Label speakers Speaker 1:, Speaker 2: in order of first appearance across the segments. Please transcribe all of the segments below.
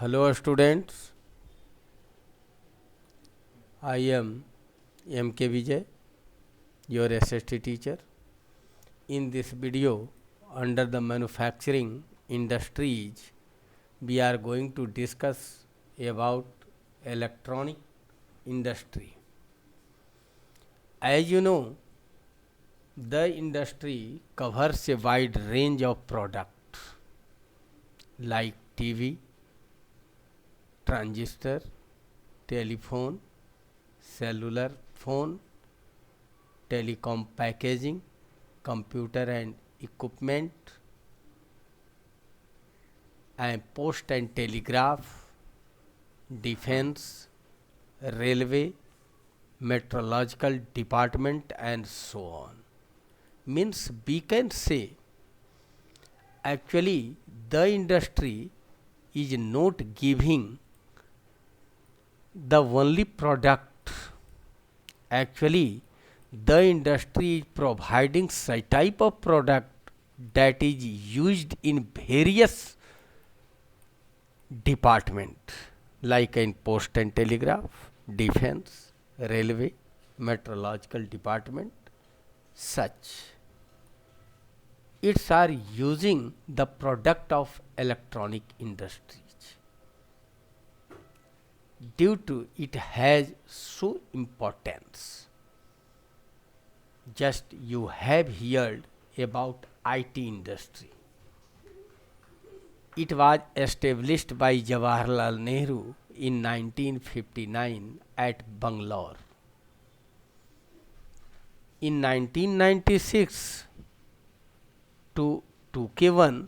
Speaker 1: Hello students, I am M.K. Vijay, your SST teacher. In this video, under the manufacturing industries, we are going to discuss about electronic industry. As you know, the industry covers a wide range of products like TV, transistor, telephone, cellular phone, telecom packaging, computer and equipment, and post and telegraph, defense, railway, meteorological department, and so on. Means we can say actually the industry is not giving the only product. Actually, the industry is providing such type of product that is used in various department like in post and telegraph, defense, railway, meteorological department, such. It's are using the product of electronic industries. Due to it has so importance. Just you have heard about IT industry. It was established by Jawaharlal Nehru in 1959 at Bangalore. In 1996 to 2K1,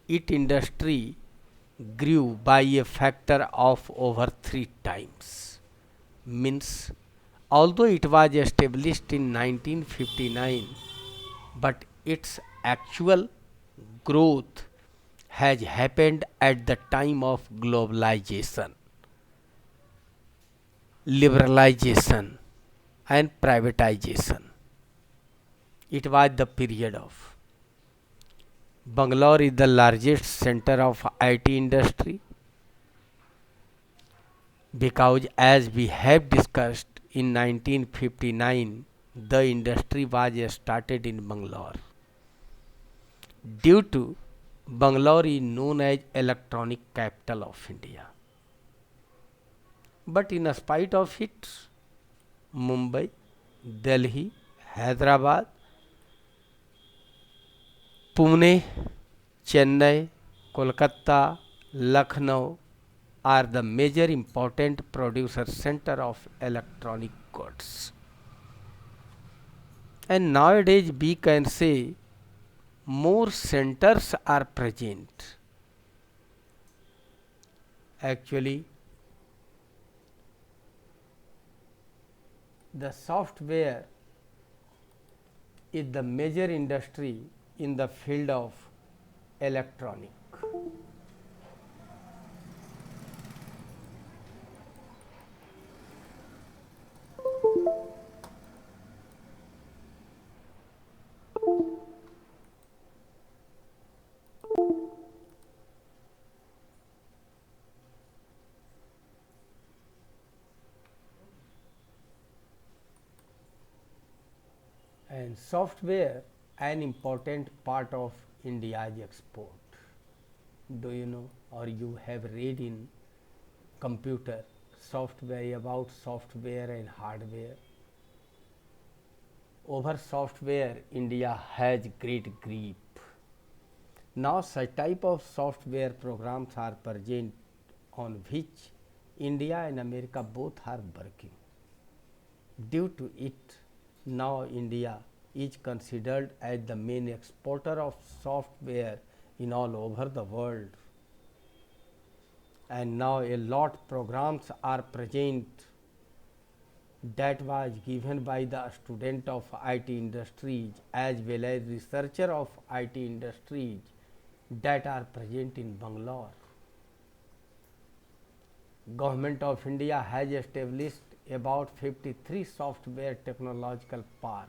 Speaker 1: it industry grew by a factor of over 3 times. Means, although it was established in 1959, but its actual growth has happened at the time of globalization, liberalization, and privatization. It was the period of. Bangalore is the largest center of IT industry because, as we have discussed, in 1959 the industry was started in Bangalore. Due to Bangalore is known as electronic capital of India. But in spite of it, Mumbai, Delhi, Hyderabad, Pune, Chennai, Kolkata, Lucknow are the major important producer center of electronic goods. And nowadays we can say more centers are present. Actually, the software is the major industry in the field of electronic. And software an important part of India's export. Do you know or you have read in computer software about software and hardware? Over software India has great grip. Now such type of software programs are present on which India and America both are working. Due to it, now India is considered as the main exporter of software in all over the world. And now a lot programs are present that was given by the student of IT industries as well as researcher of IT industries that are present in Bangalore. Government of India has established about 53 software technological park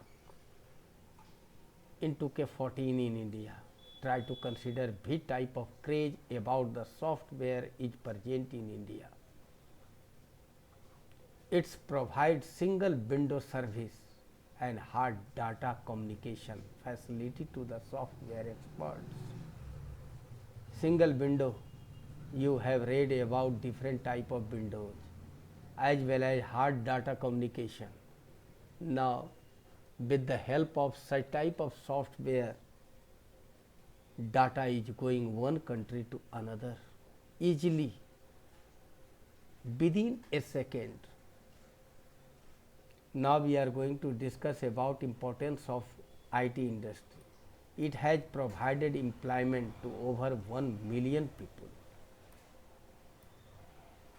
Speaker 1: in 2K14 in India. try to consider which type of craze about the software is present in India. It provides single window service and hard data communication facility to the software experts. Single window, you have read about different type of windows as well as hard data communication. Now, with the help of such type of software, data is going one country to another easily within a second. Now we are going to discuss about importance of IT industry. It has provided employment to over 1 million people.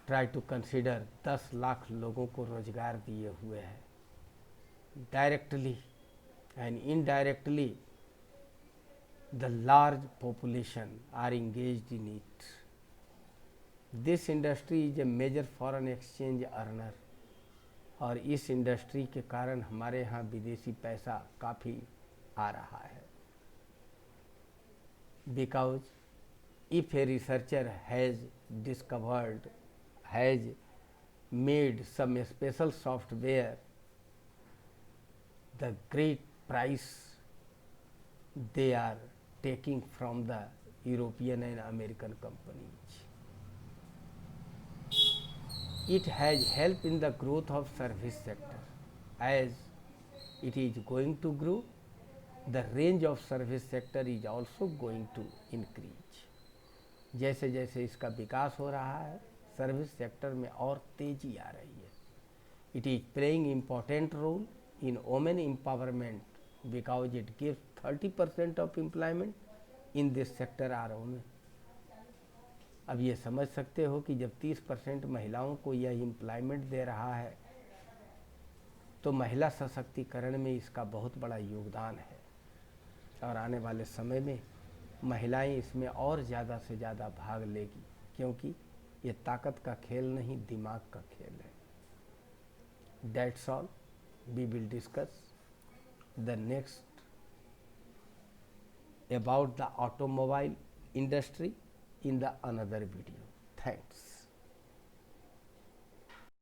Speaker 1: Try to consider 10 lakh लोगों को रोजगार दिए हुए हैं directly and indirectly. The large population are engaged in it. This industry is a major foreign exchange earner. और इस industry के कारण हमारे यहाँ विदेशी पैसा काफ़ी आ रहा है. Because if a researcher has discovered, has made some special software, the great price they are taking from the European and American companies. It has helped in the growth of service sector. As it is going to grow, the range of service sector is also going to increase. जैसे जैसे इसका विकास हो रहा है, service sector में और तेजी आ रही है. It is playing important role in women empowerment because it gives 30% of employment in this sector are women. अब ये समझ सकते हो कि जब 30% महिलाओं को यह एम्प्लॉयमेंट दे रहा है तो महिला सशक्तिकरण में इसका बहुत बड़ा योगदान है. और आने वाले समय में महिलाएं इसमें और ज़्यादा से ज़्यादा भाग लेगी, क्योंकि ये ताकत का खेल नहीं, दिमाग का खेल है. That's all. We will discuss the next about the automobile industry in the another video. Thanks.